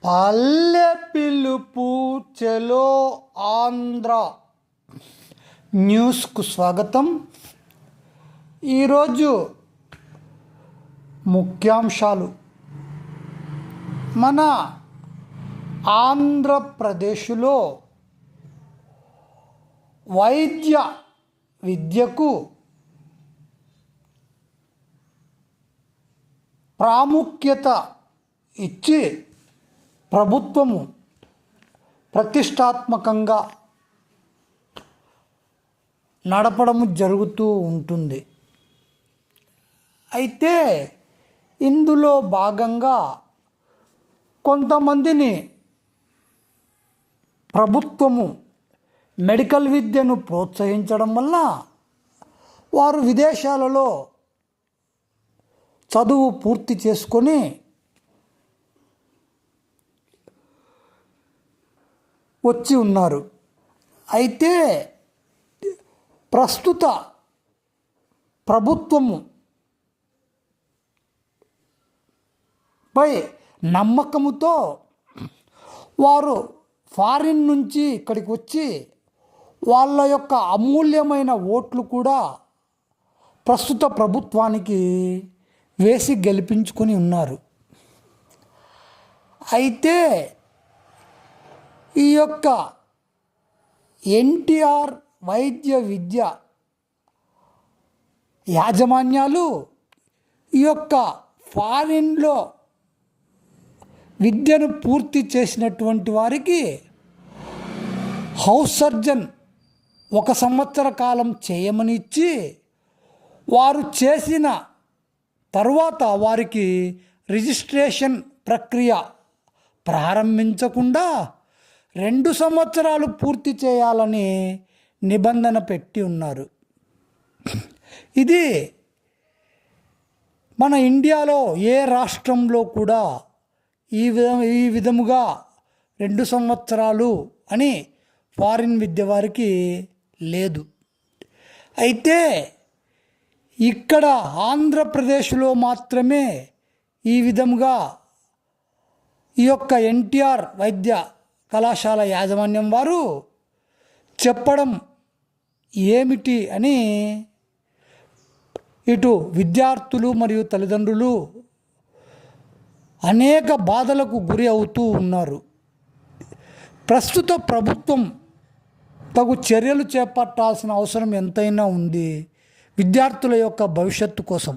పల్లె పిలుపు చెలో ఆంధ్ర న్యూస్కు స్వాగతం. ఈరోజు ముఖ్యాంశాలు. మన ఆంధ్రప్రదేశ్లో వైద్య విద్యకు ప్రాముఖ్యత ఇచ్చి ప్రభుత్వము ప్రతిష్టాత్మకంగా నడపడము జరుగుతూ ఉంటుంది. అయితే ఇందులో భాగంగా కొంతమందిని ప్రభుత్వము మెడికల్ విద్యను ప్రోత్సహించడం వల్ల వారు విదేశాలలో చదువు పూర్తి చేసుకొని వచ్చి ఉన్నారు. అయితే ప్రస్తుత ప్రభుత్వము పై నమ్మకముతో వారు ఫారిన్ నుంచి ఇక్కడికి వచ్చి వాళ్ళ యొక్క అమూల్యమైన ఓట్లు కూడా ప్రస్తుత ప్రభుత్వానికి వేసి గెలిపించుకొని ఉన్నారు. అయితే ఈ యొక్క ఎన్టీఆర్ వైద్య విద్య యాజమాన్యాలు ఈ యొక్క ఫారిన్లో విద్యను పూర్తి చేసినటువంటి వారికి హౌస్ సర్జన్ 1 సంవత్సర కాలం చేయమని ఇచ్చి, వారు చేసిన తర్వాత వారికి రిజిస్ట్రేషన్ ప్రక్రియ ప్రారంభించకుండా 2 సంవత్సరాలు పూర్తి చేయాలని నిబంధన పెట్టి ఉన్నారు. ఇది మన ఇండియాలో ఏ రాష్ట్రంలో కూడా ఈ విధముగా 2 సంవత్సరాలు అని ఫారిన్ విద్య వారికి లేదు. అయితే ఇక్కడ ఆంధ్రప్రదేశ్లో మాత్రమే ఈ విధముగా ఈ యొక్క ఎన్టీఆర్ వైద్య కళాశాల యాజమాన్యం వారు చెప్పడం ఏమిటి అని ఇటు విద్యార్థులు మరియు తల్లిదండ్రులు అనేక బాధలకు గురి అవుతూ ఉన్నారు. ప్రస్తుత ప్రభుత్వం తగు చర్యలు చేపట్టాల్సిన అవసరం ఎంతైనా ఉంది విద్యార్థుల యొక్క భవిష్యత్తు కోసం.